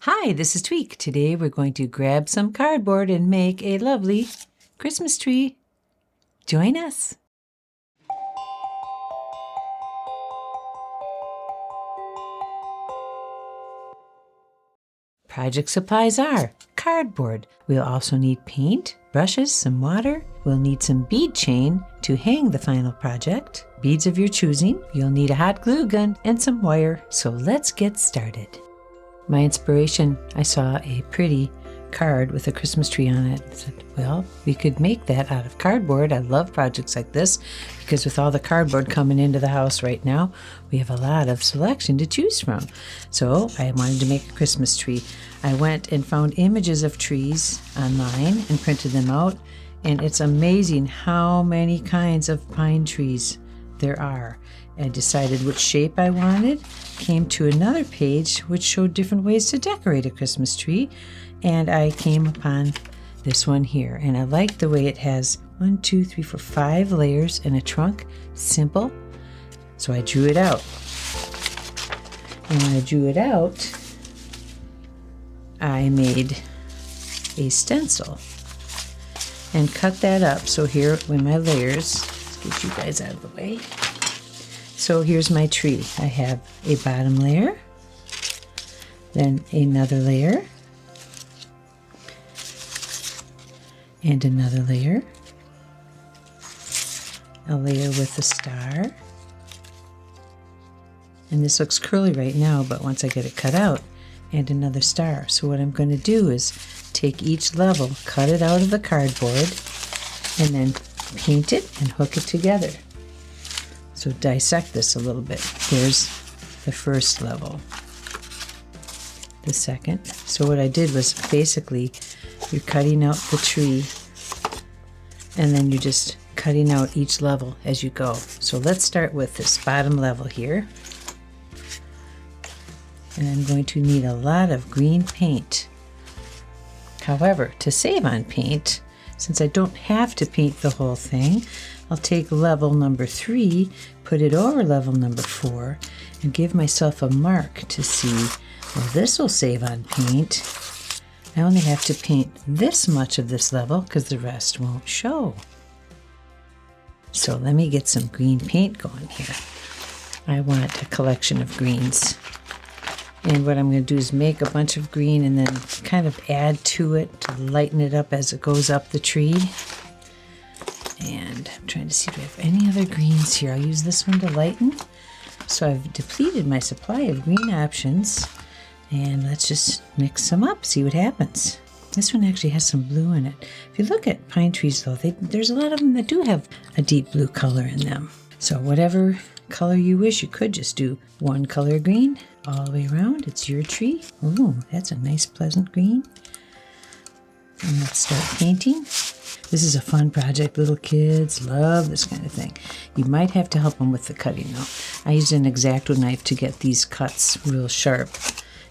Hi, this is Tweek. Today we're going to grab some cardboard and make a lovely Christmas tree. Join us. Project supplies are cardboard. We'll also need paint, brushes, some water. We'll need some bead chain to hang the final project, beads of your choosing. You'll need a hot glue gun and some wire. So let's get started. My inspiration, I saw a pretty card with a Christmas tree on it. I said, well, we could make that out of cardboard. I love projects like this because with all the cardboard coming into the house right now, we have a lot of selection to choose from. So I wanted to make a Christmas tree. I went and found images of trees online and printed them out. And it's amazing how many kinds of pine trees there are. I decided which shape I wanted, came to another page which showed different ways to decorate a Christmas tree, and I came upon this one here. And I like the way it has 5 layers and a trunk, simple. So I drew it out. And when I drew it out, I made a stencil and cut that up. So here with my layers, let's get you guys out of the way. So here's my tree. I have a bottom layer, then another layer, and another layer, a layer with a star. And this looks curly right now, but once I get it cut out, and another star. So what I'm going to do is take each level, cut it out of the cardboard, and then paint it and hook it together. So dissect this a little bit. Here's the first level, the second. So what I did was basically you're cutting out the tree and then you're just cutting out each level as you go. So let's start with this bottom level here. And I'm going to need a lot of green paint. However, to save on paint, since I don't have to paint the whole thing, I'll take level number 3, put it over level number 4, and give myself a mark to see, well, this will save on paint. I only have to paint this much of this level because the rest won't show. So let me get some green paint going here. I want a collection of greens. And what I'm going to do is make a bunch of green and then kind of add to it to lighten it up as it goes up the tree. And I'm trying to see if I have any other greens here. I'll use this one to lighten. So I've depleted my supply of green options. And let's just mix them up, see what happens. This one actually has some blue in it. If you look at pine trees though, there's a lot of them that do have a deep blue color in them. So whatever color you wish, you could just do one color green all the way around. It's your tree. Ooh, that's a nice pleasant green. And let's start painting. This is a fun project. Little kids love this kind of thing. You might have to help them with the cutting though. I used an X-Acto knife to get these cuts real sharp,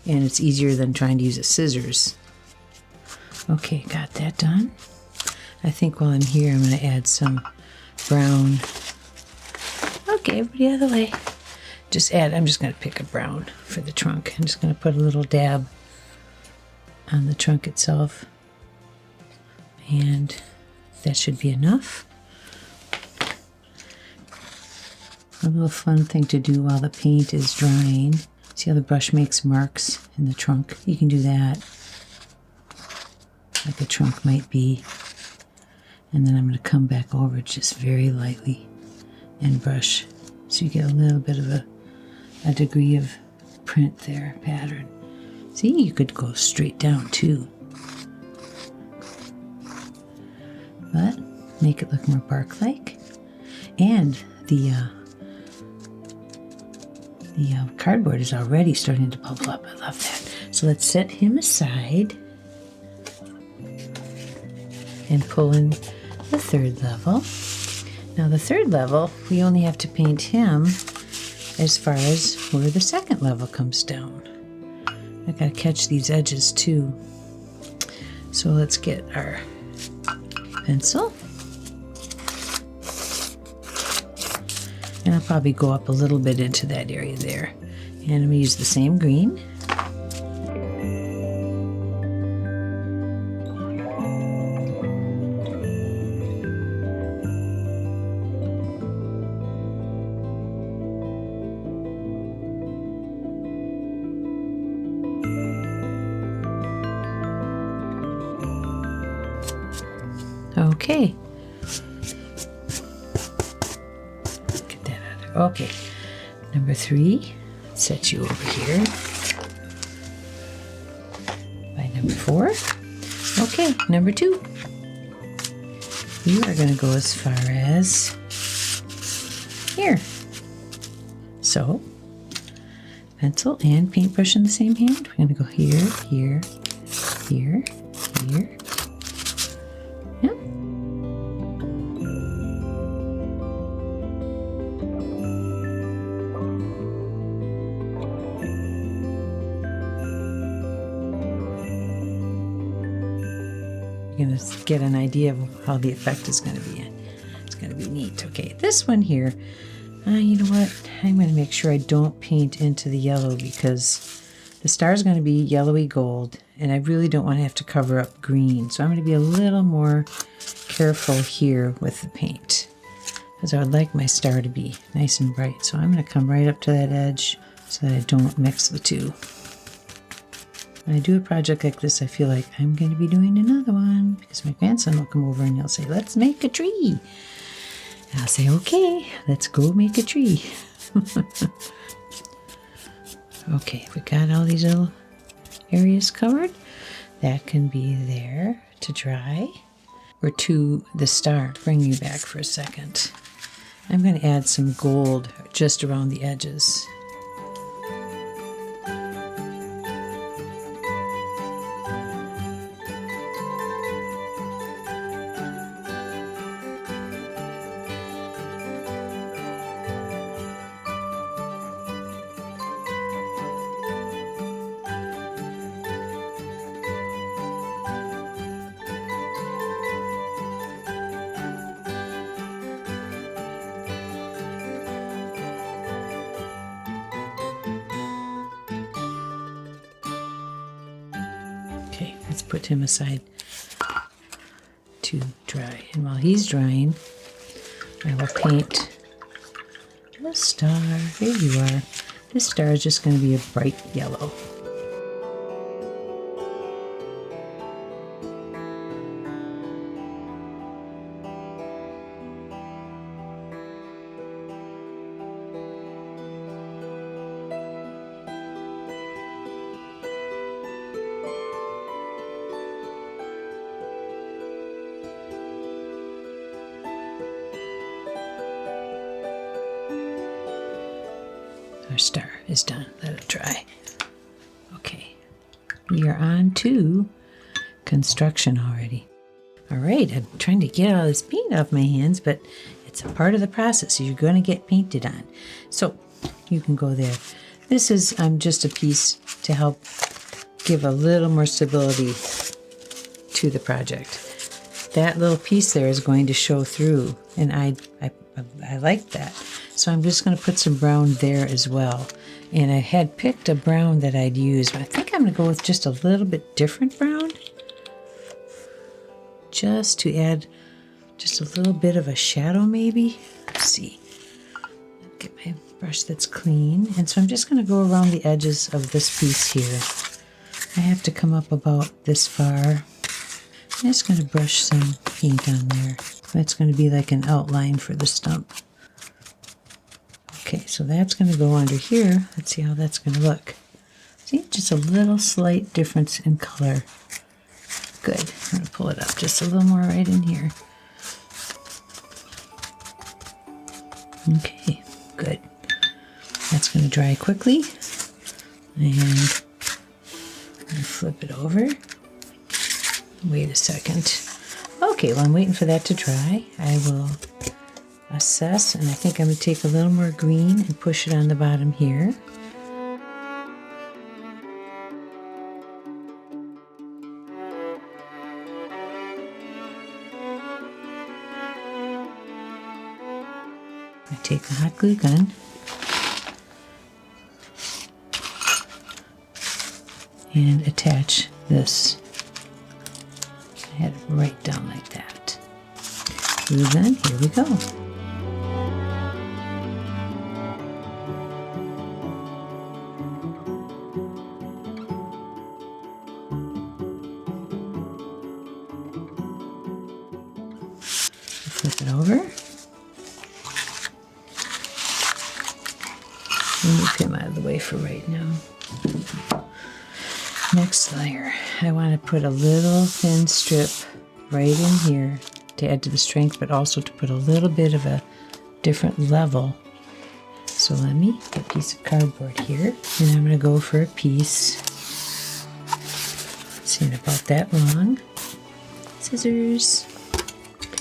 and it's easier than trying to use a scissors. Okay, got that done. I think while I'm here, I'm going to add some brown. Okay, everybody out of the way. I'm just going to pick a brown for the trunk. I'm just going to put a little dab on the trunk itself. And that should be enough. A little fun thing to do while the paint is drying. See how the brush makes marks in the trunk? You can do that, like a trunk might be. And then I'm going to come back over just very lightly and brush. So you get a little bit of a degree of print there, pattern. See, you could go straight down too. But make it look more bark-like. And the cardboard is already starting to bubble up. I love that. So let's set him aside and pull in the third level. Now the third level, we only have to paint him as far as where the second level comes down. I gotta catch these edges too. So let's get our pencil. And I'll probably go up a little bit into that area there. And I'm gonna use the same green. Okay. Get that out of there. Okay. Number 3, set you over here. By number 4. Okay, number 2. You are going to go as far as here. So, pencil and paintbrush in the same hand. We're going to go here, here, here, here. Yep. You're going to get an idea of how the effect is going to be. It's going to be neat. Okay, this one here, you know what? I'm going to make sure I don't paint into the yellow because the star is going to be yellowy gold, and I really don't want to have to cover up green. So I'm going to be a little more careful here with the paint because I would like my star to be nice and bright. So I'm going to come right up to that edge so that I don't mix the two. When I do a project like this, I feel like I'm going to be doing another one because my grandson will come over and he'll say, let's make a tree. And I'll say, okay, let's go make a tree. Okay, we got all these little areas covered. That can be there to dry. Or to the star. Bring you back for a second. I'm going to add some gold just around the edges. Okay, let's put him aside to dry. And while he's drying, I will paint a star. There you are. This star is just going to be a bright yellow. Our star is done. Let it dry. Okay, we are on to construction already. All right, I'm trying to get all this paint off my hands, but it's a part of the process. You're going to get painted on. So you can go there. This is just a piece to help give a little more stability to the project. That little piece there is going to show through, and I like that. So I'm just going to put some brown there as well. And I had picked a brown that I'd use, but I think I'm going to go with just a little bit different brown. Just to add just a little bit of a shadow maybe. Let's see. Get my brush that's clean. And so I'm just going to go around the edges of this piece here. I have to come up about this far. I'm just going to brush some paint on there. That's going to be like an outline for the stump. Okay, so that's going to go under here. Let's see how that's going to look. See, just a little slight difference in color. Good. I'm going to pull it up just a little more right in here. Okay, good. That's going to dry quickly. And I'm going to flip it over. Wait a second. Okay, while I'm waiting for that to dry, I will assess, and I think I'm going to take a little more green and push it on the bottom here. I take the hot glue gun and attach this. I had it right down like that. Glue gun, here we go. Flip it over. Move him out of the way for right now. Next layer, I want to put a little thin strip right in here to add to the strength, but also to put a little bit of a different level. So let me get a piece of cardboard here, and I'm going to go for a piece, seeing about that long. Scissors.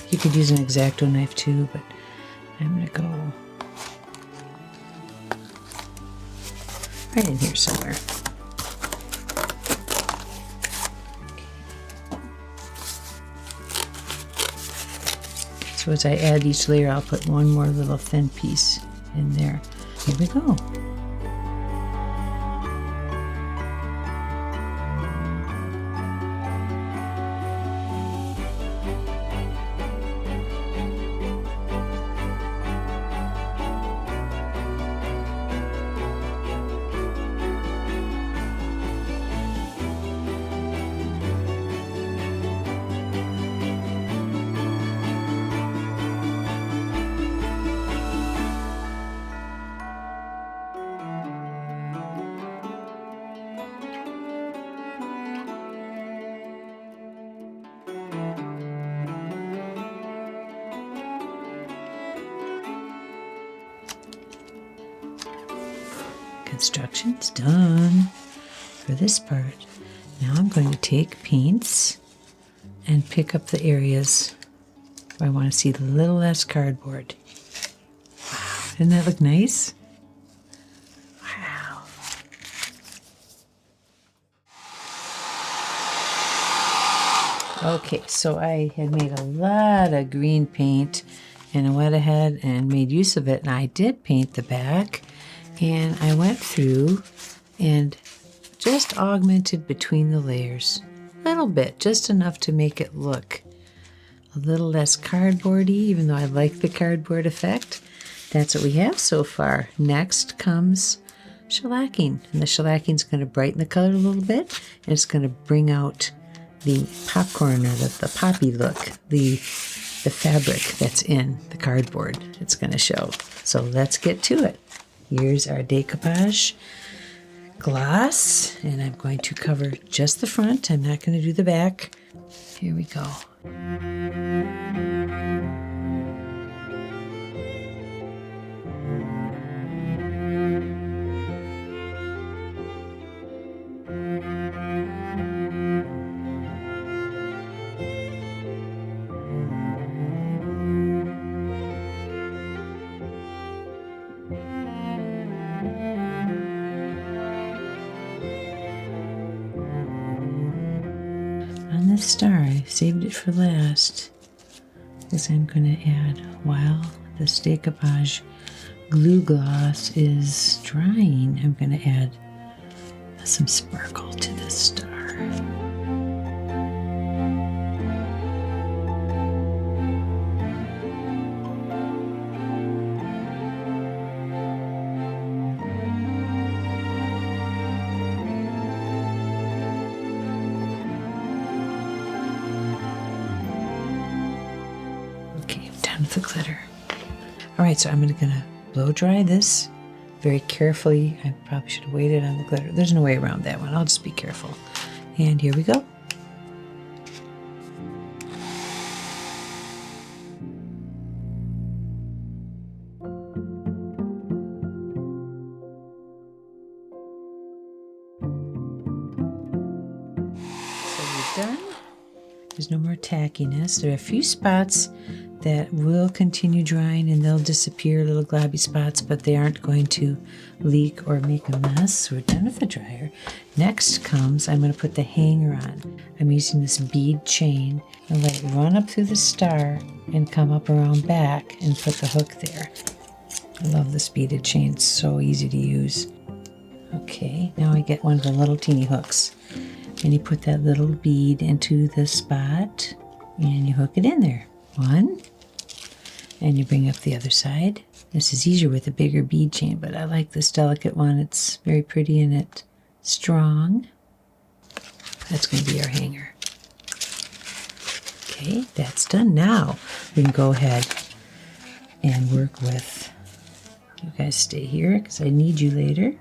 You could use an X-Acto knife too, but I'm going to go right in here somewhere. So as I add each layer, I'll put one more little thin piece in there. Here we go. Construction's done for this part. Now I'm going to take paints and pick up the areas where I want to see a little less cardboard. Wow, doesn't that look nice? Wow. Okay, so I had made a lot of green paint, and I went ahead and made use of it, and I did paint the back. And I went through and just augmented between the layers a little bit, just enough to make it look a little less cardboardy, even though I like the cardboard effect. That's what we have so far. Next comes shellacking, and the shellacking is going to brighten the color a little bit, and it's going to bring out the popcorn or the poppy look, the fabric that's in the cardboard. It's going to show. So let's get to it. Here's our decoupage gloss, and I'm going to cover just the front. I'm not going to do the back. Here we go. On this star, I saved it for last because I'm going to add, while this decoupage glue gloss is drying, I'm going to add some sparkle to this star. With the glitter. All right, so I'm going to blow dry this very carefully. I probably should have waited on the glitter. There's no way around that one. I'll just be careful. And here we go. So we're done. There's no more tackiness. There are a few spots that will continue drying and they'll disappear, little globby spots, but they aren't going to leak or make a mess. So we're done with the dryer. Next comes, I'm going to put the hanger on. I'm using this bead chain and let it run up through the star and come up around back and put the hook there. I love this beaded chain. It's so easy to use. Okay, now I get one of the little teeny hooks. And you put that little bead into the spot and you hook it in there. One, and you bring up the other side. This is easier with a bigger bead chain, but I like this delicate one. It's very pretty and it's strong. That's going to be our hanger. Okay, that's done. Now we can go ahead and work with, you guys stay here because I need you later.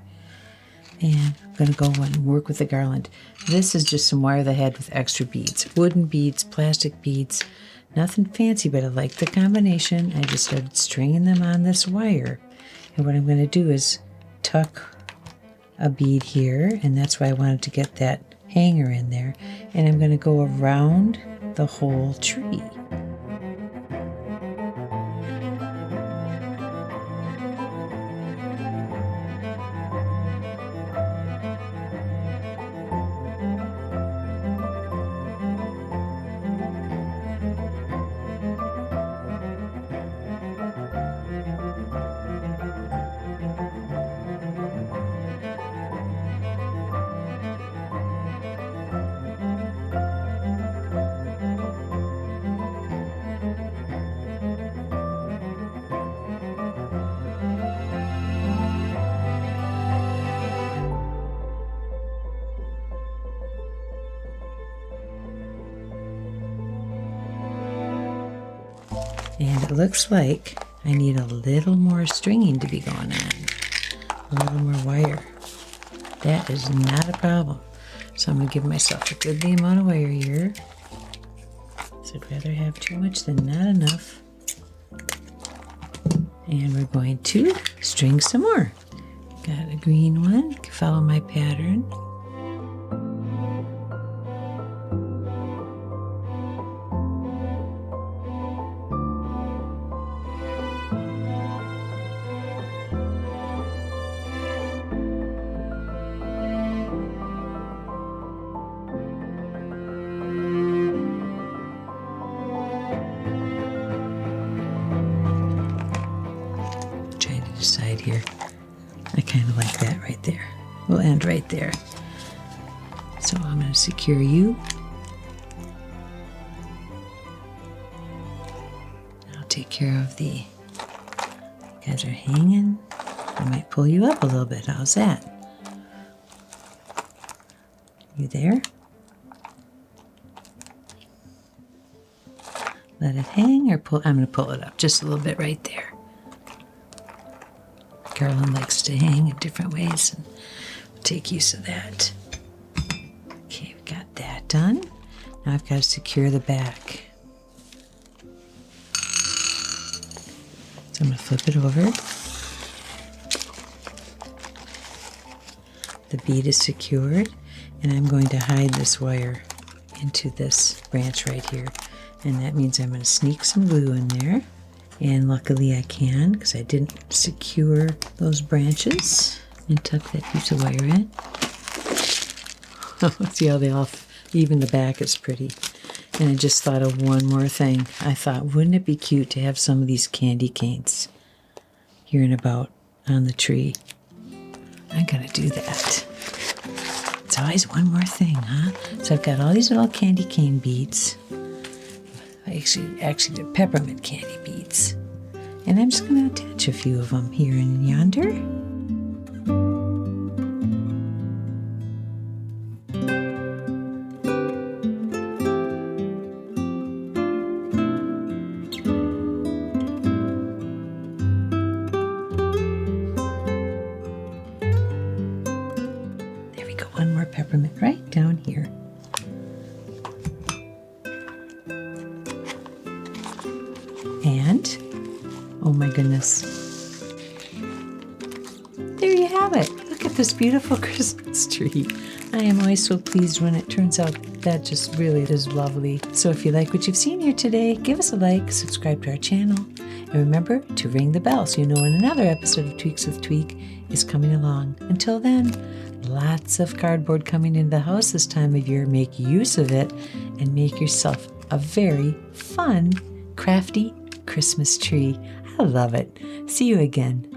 And I'm going to go and work with the garland. This is just some wire that I had with extra beads. Wooden beads, plastic beads, nothing fancy, but I like the combination. I just started stringing them on this wire. And what I'm going to do is tuck a bead here, and that's why I wanted to get that hanger in there. And I'm going to go around the whole tree. And it looks like I need a little more stringing to be going on. A little more wire. That is not a problem. So I'm going to give myself a good amount of wire here. So I'd rather have too much than not enough. And we're going to string some more. Got a green one. Follow my pattern. Side here. I kind of like that right there. We'll end right there. So I'm going to secure you. I'll take care of the, you guys are hanging. I might pull you up a little bit. How's that? You there? Let it hang or pull. I'm going to pull it up just a little bit right there. Garland likes to hang in different ways, and we'll take use of that. Okay, we got that done. Now I've got to secure the back. So I'm going to flip it over. The bead is secured, and I'm going to hide this wire into this branch right here. And that means I'm going to sneak some glue in there. And luckily I can, because I didn't secure those branches. And tuck that piece of wire in. See how they all, even the back is pretty. And I just thought of one more thing. I thought, wouldn't it be cute to have some of these candy canes here and about on the tree? I'm going to do that. It's always one more thing, huh? So I've got all these little candy cane beads. Actually, they're peppermint candy beads. And I'm just going to attach a few of them here and yonder. There we go, one more peppermint right down here. And, oh my goodness, there you have it. Look at this beautiful Christmas tree. I am always so pleased when it turns out that just really is lovely. So if you like what you've seen here today, give us a like, subscribe to our channel, and remember to ring the bell so you know when another episode of Tweaks with Tweek is coming along. Until then, lots of cardboard coming into the house this time of year. Make use of it and make yourself a very fun, crafty Christmas tree. I love it. See you again.